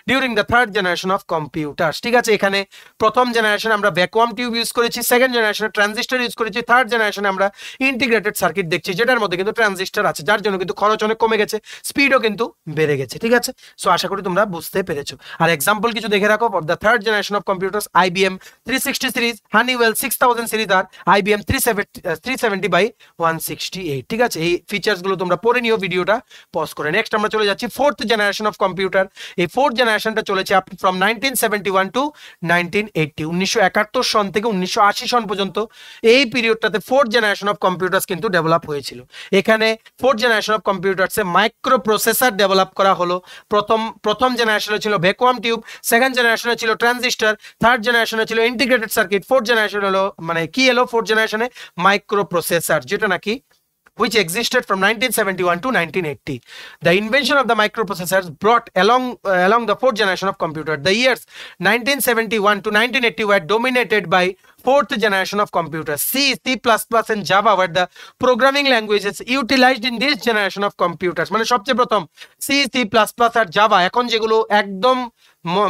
during the third generation of computers, ঠিক আছে? এখানে প্রথম জেনারেশনে আমরা ভ্যাকুয়াম টিউব ইউজ করেছি, সেকেন্ড জেনারেশনে ট্রানজিস্টর ইউজ করেছি, থার্ড জেনারেশনে আমরা ইন্টিগ্রেটেড সার্কিট দেখছি যেটার মধ্যে কিন্তু ট্রানজিস্টর আছে, যার জন্য কিন্তু খরচ অনেক কমে গেছে, স্পিডও কিন্তু বেড়ে গেছে, ঠিক আছে? সো আশা করি তোমরা বুঝতে পেরেছো। আর এক্সাম্পল কিছু দেখে রাখো for the third generation of computers: IBM 360 series, Honeywell 6000 series আর IBM 370/168, ঠিক আছে? এই ফিচার্স গুলো তোমরা পড়ে নিও ভিডিওটা পজ করে। নেক্সট আমরা চলে যাচ্ছি ফোর্থ জেনারেশন অফ কম্পিউটার। এই ফোর্থ জেনারেশনটা চলেছে আপ ফ্রম 1971 টু 1980, 1971 সন থেকে 1980 সন পর্যন্ত এই পিরিয়ডটাতে ফোর্থ জেনারেশন অফ কম্পিউটার্স কিন্তু ডেভেলপ হয়েছিল। এখানে ফোর্থ জেনারেশন অফ কম্পিউটারসে মাইক্রো প্রসেসর ডেভেলপ করা হলো। প্রথম জেনারেশনে ছিল ভ্যাকুয়াম টিউব, সেকেন্ড জেনারেশনে ছিল ট্রানজিস্টর, থার্ড জেনারেশনে ছিল ইন্টিগ্রেটেড সার্কিট, ফোর্থ জেনারেশন হলো মানে কি এলো ফোর্থ জেনারেশনে মাইক্রো প্রসেসর, যেটা নাকি which existed from 1971 to 1980. The invention of the microprocessors brought along the fourth generation of computer. The years 1971 to 1980 were dominated by fourth generation of computers. C, C++ and Java were the programming languages utilized in this generation of computers. মানে সবচেয়ে প্রথম C, C++ আর জাভা এখন যেগুলো একদম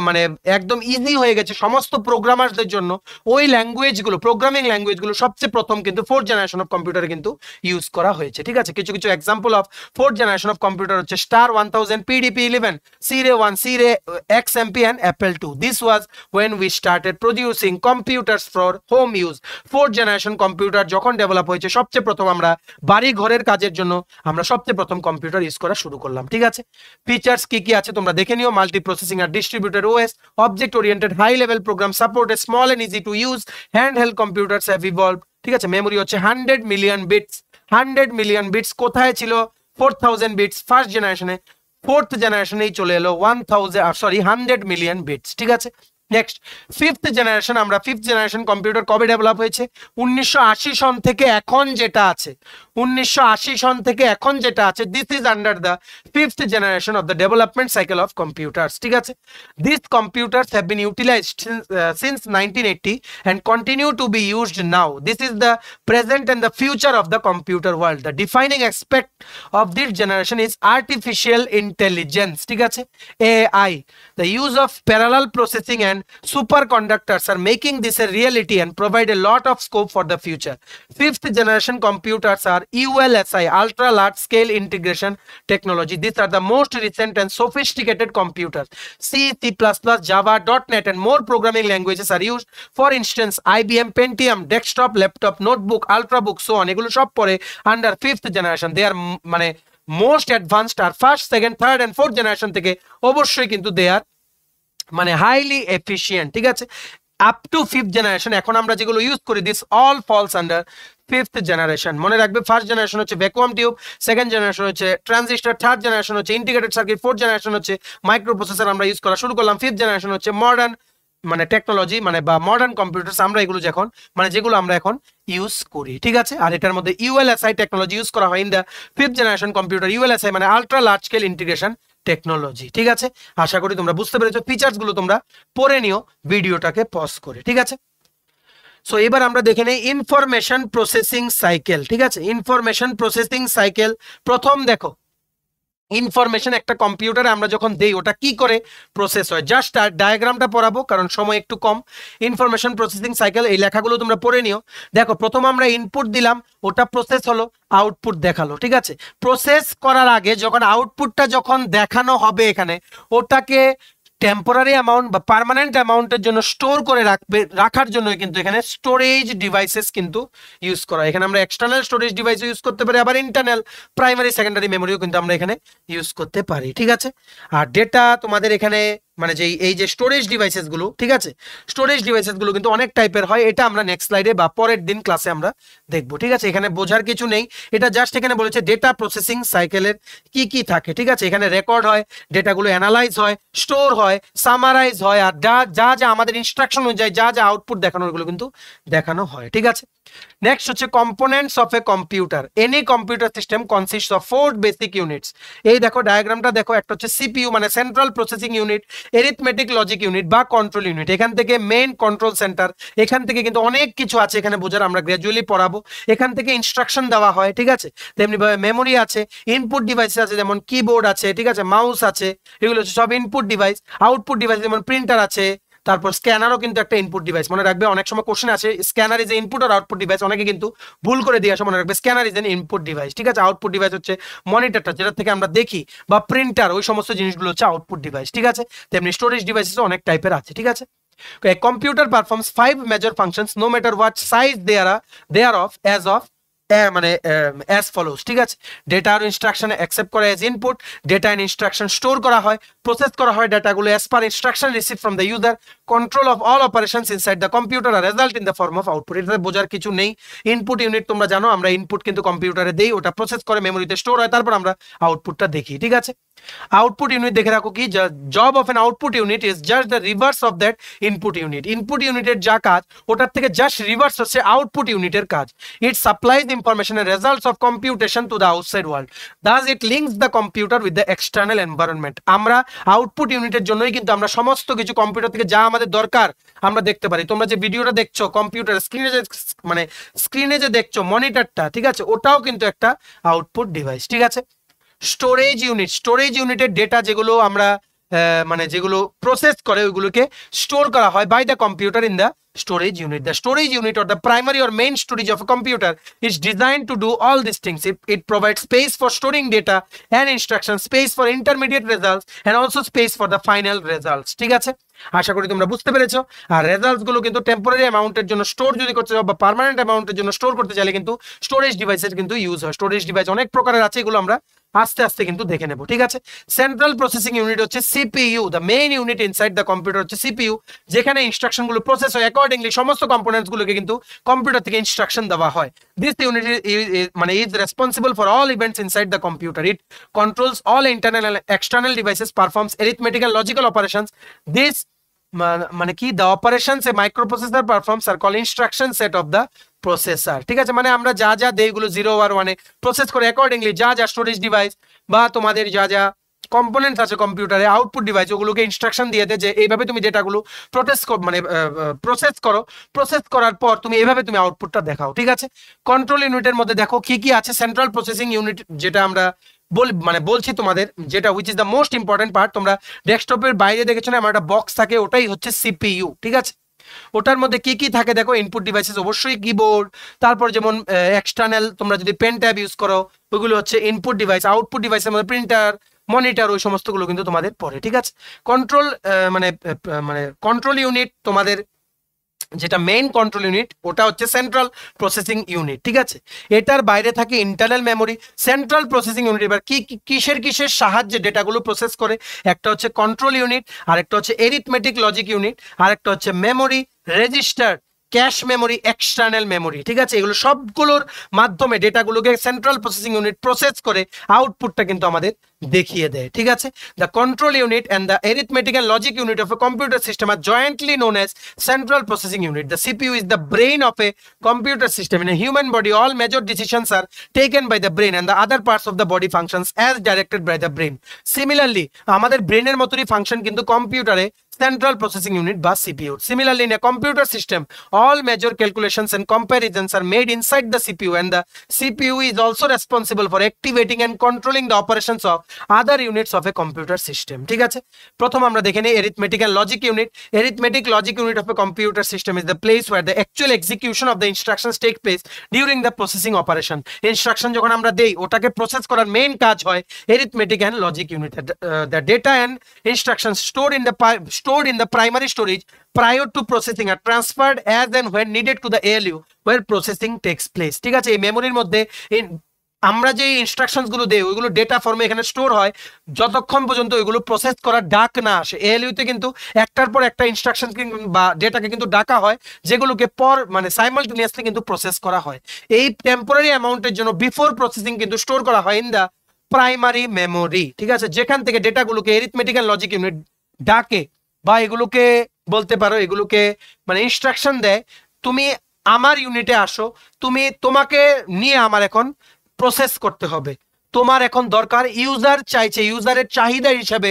মানে একদম ইজি হয়ে গেছে সমস্ত প্রোগ্রামারদের জন্য, ওই ল্যাঙ্গুয়েজগুলো প্রোগ্রামিং ল্যাঙ্গুয়েজগুলো সবচেয়ে প্রথম কিন্তু ফোর্থ জেনারেশন অফ কম্পিউটারে কিন্তু ইউজ করা হয়েছে, ঠিক আছে? কিছু কিছু example of fourth generation of computer হচ্ছে star 1000, PDP-11, C-Ray-1, C-Ray XMP and Apple II. This was when we started producing computers for home use. Fourth generation computer যখন ডেভেলপ হয়েছে সবচেয়ে প্রথম আমরা বাড়ি ঘরের কাজের জন্য আমরা সবচেয়ে প্রথম কম্পিউটার ইউজ করা শুরু করলাম, ঠিক আছে? ফিচার্স কি কি আছে তোমরা দেখে নিও: মাল্টি প্রসেসিং আর distributed OS, object oriented high level program supported, small and easy to use, hand held computers have evolved, ঠিক আছে? মেমোরি হচ্ছে 100 মিলিয়ন বিটস। 100 মিলিয়ন বিটস কোথায় ছিল? 4000 বিটস ফার্স্ট জেনারেশনে। ফোর্থ জেনারেশনেই চলে এলো 100 মিলিয়ন বিটস, ঠিক আছে? নেক্সট ফিফথ জেনারেশন, আমরা ফিফথ জেনারেশন কম্পিউটার কবে ডেভেলপ হয়েছে? 1980 সন থেকে এখন যেটা আছে, 1980 সন থেকে এখন যেটা আছে, this is under the fifth generation of the development cycle of computers, ঠিক আছে। This computers have been utilised since 1980 and continue to be used now. This is the present and the future of the computer world. The defining aspect of this generation is artificial intelligence, ঠিক আছে, AI. The use of parallel processing and superconductors are making this a reality and provide a lot of scope for the future. Fifth generation computers are ULSI, ultra large scale integration technology. These are the most recent and sophisticated computers. C, C++, Java, .NET and more programming languages are used. For instance, IBM Pentium, desktop, laptop, notebook, ultrabook, so on. এগুলো সব পরে under fifth generation. They are মানে most advanced আর first, second, third and fourth generation থেকে অবশ্যই কিন্তু দে আর মানে হাইলি এফিশিয়েন্ট, ঠিক আছে। আপ টু ফিফথ জেনারেশন এখন আমরা যেগুলো ইউজ করি, this all false under fifth generation. মনে রাখবে, ফার্স্ট জেনারেশন হচ্ছে ভ্যাকুয়াম টিউব, সেকেন্ড জেনারেশন হচ্ছে ট্রানজিস্টর, থার্ড জেনারেশন হচ্ছে ইন্টিগ্রেটেড সার্কিট, ফোর্থ জেনারেশন হচ্ছে মাইক্রো প্রসেসর আমরা ইউজ করা শুরু করলাম, ফিফথ জেনারেশন হচ্ছে মডার্ন মানে টেকনোলজি মানে বা মডার্ন কম্পিউটার্স আমরা এগুলো যখন মানে যেগুলো আমরা এখন ইউজ করি, ঠিক আছে। আর এটার মধ্যে ইউএলএসআই টেকনোলজি ইউজ করা হয় in the fifth generation computer. ULSI মানে ultra large scale integration technology, ঠিক আছে। আশা করি তোমরা বুঝতে পেরেছো, ফিচার্স গুলো তোমরা পড়ে নিও ভিডিওটাকে পজ করে, ঠিক আছে। সো এবার আমরা দেখে নেই ইনফরমেশন প্রসেসিং সাইকেল, ঠিক আছে। ইনফরমেশন প্রসেসিং সাইকেল, প্রথম দেখো ইনফরমেশন একটা কম্পিউটারে আমরা যখন দেই ওটা কি করে প্রসেস হয়, জাস্ট ডায়াগ্রামটা পড়াবো কারণ সময় একটু কম। ইনফরমেশন প্রসেসিং সাইকেল এই লেখাগুলো তোমরা পড়ে নিও। দেখো প্রথম আমরা ইনপুট দিলাম, ওটা প্রসেস হলো, আউটপুট দেখালো, ঠিক আছে। প্রসেস করার আগে যখন আউটপুটটা যখন দেখানো হবে এখানে, ওটাকে টেম্পোরারি অ্যামাউন্ট বা পার্মানেন্ট অ্যামাউন্টের জন্য স্টোর করে রাখার জন্য কিন্তু এখানে স্টোরেজ ডিভাইসেস কিন্তু ইউজ করা। এখানে আমরা এক্সটার্নাল স্টোরেজ ডিভাইস ইউজ করতে পারি, আবার ইন্টারনাল প্রাইমারি সেকেন্ডারি মেমোরিও কিন্তু আমরা এখানে ইউজ করতে পারি, ঠিক আছে। আর ডেটা তোমাদের এখানে মানে যে এই যে স্টোরেজ ডিভাইসেস গুলো, ঠিক আছে, স্টোরেজ ডিভাইসেস গুলো কিন্তু অনেক টাইপের হয়, এটা আমরা নেক্সট স্লাইডে বা পরের দিন ক্লাসে আমরা দেখবো, ঠিক আছে। এখানে বোঝার কিছু নেই, এটা জাস্ট এখানে বলেছে ডেটা প্রসেসিং সাইকেলের কি কি থাকে, ঠিক আছে। এখানে রেকর্ড হয়, ডেটাগুলো অ্যানালাইজ হয়, স্টোর হয়, সামারাইজ হয়, আর যা যা আমাদের ইনস্ট্রাকশন অনুযায়ী যা যা আউটপুট দেখানোর গুলো কিন্তু দেখানো হয়, ঠিক আছে। নেক্সট হচ্ছে components of a computer. Any computer system consist of 4 basic units. এই দেখো ডায়াগ্রামটা দেখো, একটা হচ্ছে সিপিইউ মানে central processing unit, arithmetic logic unit বা কন্ট্রোল ইউনিট, এখান থেকে মেইন কন্ট্রোল সেন্টার, এখান থেকে কিন্তু অনেক কিছু আছে এখানে বোঝার, আমরা গ্র্যাজুয়ালি পড়াবো। এখান থেকে ইনস্ট্রাকশন দেওয়া হয়, ঠিক আছে। তেমনি ভাবে মেমোরি আছে, ইনপুট ডিভাইস আছে যেমন কিবোর্ড আছে, ঠিক আছে, মাউস আছে, এগুলো হচ্ছে সব ইনপুট ডিভাইস। আউটপুট ডিভাইস যেমন প্রিন্টার আছে, তারপর স্ক্যানারও কিন্তু একটা ইনপুট ডিভাইস। মনে রাখবে অনেক সময় কোশ্চেন আছে স্ক্যানার ইজ ইনপুট আর আউটপুট ডিভাইস, অনেকে কিন্তু ভুল করে দিয়ে আসে। মনে রাখবে scanner is an input device, ঠিক আছে। আউটপুট ডিভাইস হচ্ছে মনিটরটা যেটা থেকে আমরা দেখি, বা প্রিন্টার, ওই সমস্ত জিনিসগুলো হচ্ছে আউটপুট ডিভাইস, ঠিক আছে। তেমনি স্টোরেজ ডিভাইসেস অনেক টাইপের আছে, ঠিক আছে। Computer performs 5 major functions no matter what size they are of as of মানে অ্যাজ ফলোস, ঠিক আছে। ডেটা আর ইনস্ট্রাকশন অ্যাকসেপ্ট করা as input, data and instruction store করা হয়, প্রসেস করা হয় ডাটাগুলো as per instruction receive from the user, control of all operations inside the computer আর result in the form of output. এটাতে বোঝার কিছু নেই। ইনপুট ইউনিট তোমরা জানো, আমরা ইনপুট কিন্তু কম্পিউটারে দেই, ওটা প্রসেস করে মেমোরিতে স্টোর হয়, তারপর আমরা আউটপুটটা দেখি, ঠিক আছে। আউটপুট ইউনিট দেখে রাখো কি, job of an output unit is just the reverse of that input unit. Input ইউনিটের যা কাজ ওটার থেকে জাস্ট রিভার্স হচ্ছে আউটপুট ইউনিটের কাজ। It supplies information and results of computation to the outside world, thus it links the computer with the external environment. আমরা আউটপুট ইউনিটের জন্যই কিন্তু আমরা সমস্ত কিছু কম্পিউটার থেকে যা আমাদের দরকার আমরা দেখতে পারি। তোমরা যে ভিডিওটা দেখছো কম্পিউটার স্ক্রিনে যে দেখছো মনিটরটা, ঠিক আছে, ওটাও কিন্তু একটা আউটপুট ডিভাইস, ঠিক আছে। স্টোরেজ ইউনিটের ডেটা যেগুলো আমরা মানে যেগুলো প্রসেস করে ওইগুলোকে স্টোর করা হয় by the computer in the storage unit. The storage unit or the primary or main storage of a computer is designed to do all these things. It provides space for storing data and instructions, space for intermediate results and also space for the final results, ঠিক আছে। আশা করি তোমরা বুঝতে পেরেছো। আর রেজাল্টস গুলো কিন্তু টেম্পোরারি অ্যামাউন্টের জন্য স্টোর যদি করতে চাও বা পার্মানেন্ট অ্যামাউন্টের জন্য স্টোর করতে চাইলে কিন্তু স্টোরেজ ডিভাইসের কিন্তু ইউজ হয়। স্টোরেজ ডিভাইস অনেক প্রকারের আছে, এগুলো আমরা আস্তে আস্তে কিন্তু দেখে নেব, ঠিক আছে। সেন্ট্রাল প্রসেসিং ইউনিট হচ্ছে CPU, the main unit inside the computer হচ্ছে সিপিইউ, যেখানে ইনস্ট্রাকশন গুলো প্রসেস হয় অ্যাকর্ডিংলি সমস্ত কম্পোনেন্টস গুলোকে কিন্তু কম্পিউটার থেকে ইনস্ট্রাকশন দেওয়া হয়। দিস ইউনিট মানে is responsible for all events inside the computer. It controls all internal and external devices, performs arithmetic and logical operations. This মানে কি, the operations a microprocessor performs are call instruction set of the processor. ঠিক আছে, মানে আমরা যা যা দেই এগুলো 0 আর 1 প্রসেস করে অ্যাকর্ডিংলি যা যা স্টোরেজ ডিভাইস বা তোমাদের যা যা কম্পোনেন্টস আছে কম্পিউটারে, আউটপুট ডিভাইস, ওগুলোকে ইনস্ট্রাকশন দিয়ে দেয় যে এইভাবে তুমি ডেটাগুলো প্রসেস করো, প্রসেস করার পর তুমি এইভাবে তুমি আউটপুটটা দেখাও। ঠিক আছে, কন্ট্রোল ইউনিটের মধ্যে দেখো কি কি আছে। সেন্ট্রাল প্রসেসিং ইউনিট, যেটা আমরা বলছি তোমাদের, যেটা which is the most important part. তোমরা ডেস্কটপের বাইরে দেখেছো না আমার একটা বক্স থাকে, ওটাই হচ্ছে সিপিইউ। ঠিক আছে, ওটার মধ্যে কি কি থাকে দেখো, ইনপুট ডিভাইসেস অবশ্যই কিবোর্ড, তারপর যেমন এক্সটার্নাল তোমরা যদি পেন ট্যাব ইউজ করো ওইগুলো হচ্ছে ইনপুট ডিভাইস, আউটপুট ডিভাইসের মধ্যে প্রিন্টার, মনিটর, ওই সমস্তগুলো কিন্তু তোমাদের পড়ে। ঠিক আছে, কন্ট্রোল মানে কন্ট্রোল ইউনিট তোমাদের যেটা মেইন কন্ট্রোল ইউনিট ওটা হচ্ছে সেন্ট্রাল প্রসেসিং ইউনিট। ঠিক আছে, এটার বাইরে থাকে internal memory. Central processing unit এবার কিসের সাহায্যে ডেটাগুলো প্রসেস করে, একটা হচ্ছে কন্ট্রোল ইউনিট, আরেকটা হচ্ছে এরিথমেটিক লজিক ইউনিট, আরেকটা হচ্ছে memory, register, cache memory, external memory. ঠিক আছে, এগুলো সবগুলোর মাধ্যমে ডেটাগুলোকে সেন্ট্রাল প্রসেসিং ইউনিট প্রসেস করে আউটপুটটা কিন্তু আমাদের দেখিয়ে দেয়। ঠিক আছে, the control unit and the arithmetic and logic unit of a computer system are jointly known as central processing unit. The CPU is the brain of a computer system. In a human body, all major decisions are taken by the brain and the other parts of the body functions as directed by the brain. Similarly, আমাদের ব্রেনের মতোই ফাংশন কিন্তু কম্পিউটারে central processing unit বা CPU. Similarly, in a computer system, all major calculations and comparisons are made inside the CPU, and the CPU is also responsible for activating and controlling the operations of other units of a computer system. ঠিক আছে, প্রথম আমরা দেখে নিই arithmetic and logic unit. Arithmetic logic unit of a computer system is the place where the actual execution of the instructions take place during the processing operation. Instruction যখন আমরা দেই ওটাকে প্রসেস করার মেইন কাজ হয় arithmetic and logic unit. The data and instructions stored in the primary storage prior to processing are transferred as and when needed to the ALU where processing takes place. ঠিক আছে, এই মেমোরির মধ্যে আমরা যে ইনস্ট্রাকশনস গুলো দেই ওইগুলো ডেটা ফর্মে এখানে স্টোর হয় যতক্ষণ পর্যন্ত ওইগুলো প্রসেস করার ডাক না আসে। ALU তে কিন্তু একটার পর একটা ইনস্ট্রাকশন বা ডেটাকে কিন্তু ডাকা হয়, যেগুলোকে সাইমালটেনিয়াসলি কিন্তু প্রসেস করা হয়। এই টেম্পোরারি অ্যামাউন্টের জন্য বিফোর প্রসেসিং কিন্তু স্টোর করা হয় ইন দা প্রাইমারি মেমোরি। ঠিক আছে, যেখান থেকে ডেটাগুলোকে এরিথমেটিক এন্ড লজিক ইউনিট ডাকে বা এগুলোকে বলতে পারো এগুলোকে মানে ইনস্ট্রাকশন দেয়, তুমি আমার ইউনিটে আসো, তোমাকে নিয়ে আমার এখন প্রসেস করতে হবে, তোমার এখন দরকার, ইউজার চাইছে, ইউজারের চাহিদা হিসাবে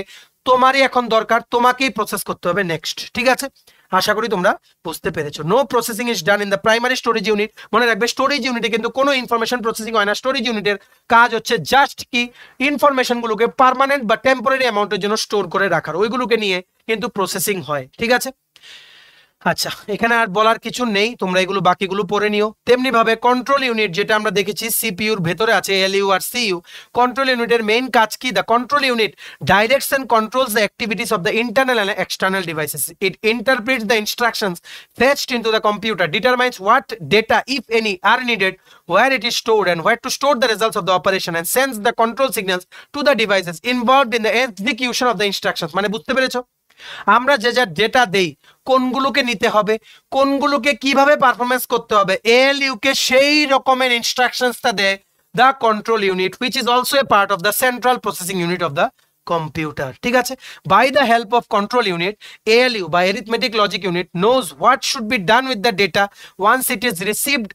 তোমারই এখন দরকার, তোমাকেই প্রসেস করতে হবে নেক্সট। ঠিক আছে, আশা করি তোমরা বুঝতে পেরেছো। No processing is done in the primary storage unit. মনে রাখবে স্টোরেজ ইউনিটে কিন্তু কোনো ইনফরমেশন প্রসেসিং হয় না। স্টোরেজ ইউনিটের কাজ হচ্ছে জাস্ট কি ইনফরমেশনগুলোকে পার্মানেন্ট বা টেম্পোরারি অ্যামাউন্টের জন্য স্টোর করে রাখার, ওইগুলোকে নিয়ে কিন্তু প্রসেসিং হয়। ঠিক আছে, আচ্ছা এখানে আর বলার কিছু নেই, তোমরা এগুলো বাকিগুলো পড়ে নিও। তেমনি ভাবে কন্ট্রোল ইউনিট যেটা আমরা দেখেছি সিপিইউর ভেতরে আছে এলইউ আর সিইউ। কন্ট্রোল ইউনিটের মেইন কাজ কি? The control unit directs and controls the activities of the internal and external devices. It interprets the instructions fetched into the computer, determines what data, if any, are needed, where it is stored, and where to store the results of the operation, and sends the control signals to the devices involved in the execution of the instructions. মানে বুঝতে পেরেছো? আমরা যে যা ডেটা দেই কোনগুলোকে নিতে হবে, কোনগুলোকে কিভাবে পারফরমেন্স করতে হবে, এএলইউ কে সেই রকমের ইনস্ট্রাকশনসটা দেয় the control unit, which is also a part of the central processing unit of the computer. ঠিক আছে, by the help of control unit ALU বা arithmetic logic unit knows what should be done with the data once it is received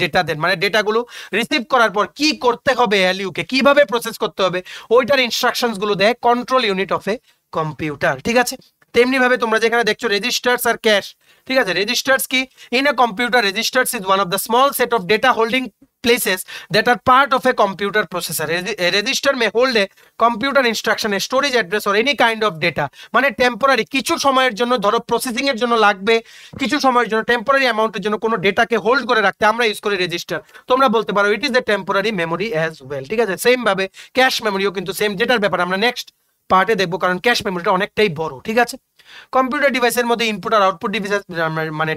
data. Then মানে ডেটাগুলো রিসিভ করার পর কি করতে হবে, এএলইউ কে কিভাবে প্রসেস করতে হবে, ওইটার ইনস্ট্রাকশনস গুলো দেয় control unit of a computer. ঠিক আছে, তেমনি ভাবে তোমরা যেখানে দেখছো রেজিস্টার্স আর ক্যাশ। ঠিক আছে, রেজিস্টার্স কি? In a computer registers is one of the small set of data holding places that are part of a computer processor. A register may hold a computer instruction, a storage address or any kind of data. মানে টেম্পোরারি কিছু সময়ের জন্য, ধরো প্রসেসিং এর জন্য লাগবে, কিছু সময়ের জন্য টেম্পোরারি অ্যামাউন্টের জন্য কোনো ডেটাকে হোল্ড করে রাখতে আমরা ইউজ করি রেজিস্টার। তোমরা বলতে পারো it is a temporary memory as well. ঠিক আছে, সেম ভাবে ক্যাশ মেমোরিও কিন্তু সেম, যেটার ব্যাপারে আমরা নেক্সট পার্টে দেখবো, কারণ ক্যাশ মেমোরিটা অনেকটাই বড়। ঠিক আছে, কম্পিউটার ডিভাইসের মধ্যে ইনপুট আর আউটপুট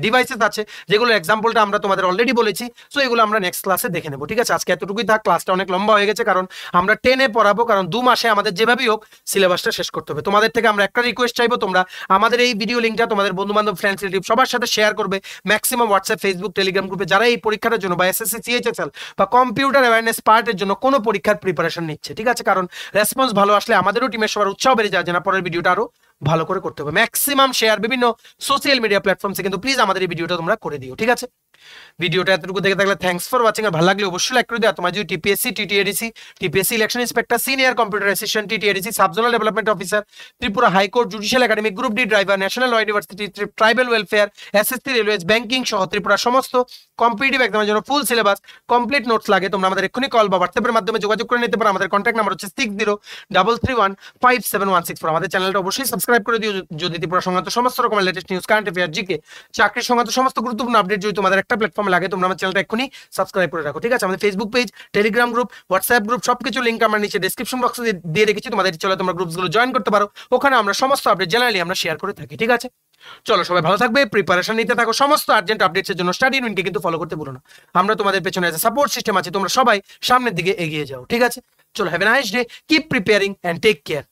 ডিভাইসেস আছে, যেগুলো এক্সাম্পলটা আমরা তোমাদের অলরেডি বলেছি। সো এগুলো আমরা নেক্সট ক্লাসে দেখে নেবো। ঠিক আছে, আজকে এতটুকুই থাক, ক্লাসটা অনেক লম্বা হয়ে গেছে, কারণ আমরা 10-এ পড়াবো, কারণ 2 মাসে আমাদের যেভাবেই হোক সিলেবাসটা শেষ করতে হবে। তোমাদের থেকে আমরা একটা রিকোয়েস্ট চাইবো, তোমরা আমাদের এই ভিডিও লিঙ্কটা তোমাদের বন্ধু বান্ধব, ফ্রেন্ডস, রিলেটিভ সবার সাথে শেয়ার করবে, ম্যাক্সিমাম হোয়াটসঅ্যাপ, ফেসবুক, টেলিগ্রাম গ্রুপে যারা এই পরীক্ষার জন্য বা এসএসসি, সিএইচএসএল বা কম্পিউটার অ্যাওয়ারনেস পার্টের জন্য কোনো পরীক্ষার প্রিপারেশন নিচ্ছে। ঠিক আছে, কারণ রেসপন্স ভালো আসলে আমাদেরও টিমের সবার উৎসাহ বেড়ে যায় যে না পরের ভিডিওটা আরো ভালো করে করতে হবে। ম্যাক্সিমাম শেয়ার বিভিন্ন সোশ্যাল মিডিয়া প্ল্যাটফর্মসে কিন্তু প্লিজ আমাদের এই ভিডিওটা তোমরা করে দিও, ঠিক আছে? ভিডিওটা এতটুকু দেখে থাকলে থ্যাঙ্কস ফর ওয়াচিং। আর ভালো লাগলে অবশ্যই লাইক করে দিও। তোমার যদি TPSC, TTAADC, TPSC election inspector, senior computer assistant, TTAADC, subzonal development officer, Tripura high court, judicial academy, group D driver, national law university, tribal welfare, SSC, railways, banking সহ ত্রিপুরার সমস্ত কম্পিটিটিভ এক্সামের জন্য ফুল সিলেবাস কমপ্লিট নোটস লাগে, তোমরা আমাদের এক্ষুনি কল বা হোয়াটসঅ্যাপের মাধ্যমে যোগাযোগ করে নিতে পারো। আমাদের কন্ট্যাক্ট নাম্বার হচ্ছে 6033157164। আমাদের চ্যানেলটা অবশ্যই সাবস্ক্রাইব করে দিও যদি ত্রিপুরা সংক্রান্ত সমস্ত রকমের latest news, current affair, GK, চাকরির সংক্রান্ত সমস্ত গুরুত্বপূর্ণ আপডেট যদি তোমাদের একটা প্ল্যাটফর্মে লাগে, তোমরা আমার চ্যানেলটা এক্ষুনি সাবস্ক্রাইব করে রাখো, ঠিক আছে? আমাদের Facebook page, Telegram group, WhatsApp group সবকিছু লিংক আমরা নিচে ডেসক্রিপশন বক্সে দিয়ে রেখেছি, তোমাদের চলে তোমরা গ্রুপসগুলো জয়েন করতে পারো। ওখানে আমরা সমস্ত আপডেট জেনারেলি আমরা শেয়ার করে থাকি, ঠিক আছে? চলো সবাই ভালো থাকবে, প্রিপারেশন নিতে থাকো, সমস্ত আর্জেন্ট আপডেটসের জন্য স্টাডি ইউনিটকে কিন্তু ফলো করতে ভুলো না। আমরা তোমাদের পেছনে এজ এ সাপোর্ট সিস্টেম আছে, তোমরা সবাই সামনের দিকে এগিয়ে যাও, ঠিক আছে? চলো, have a nice day, keep preparing and take care.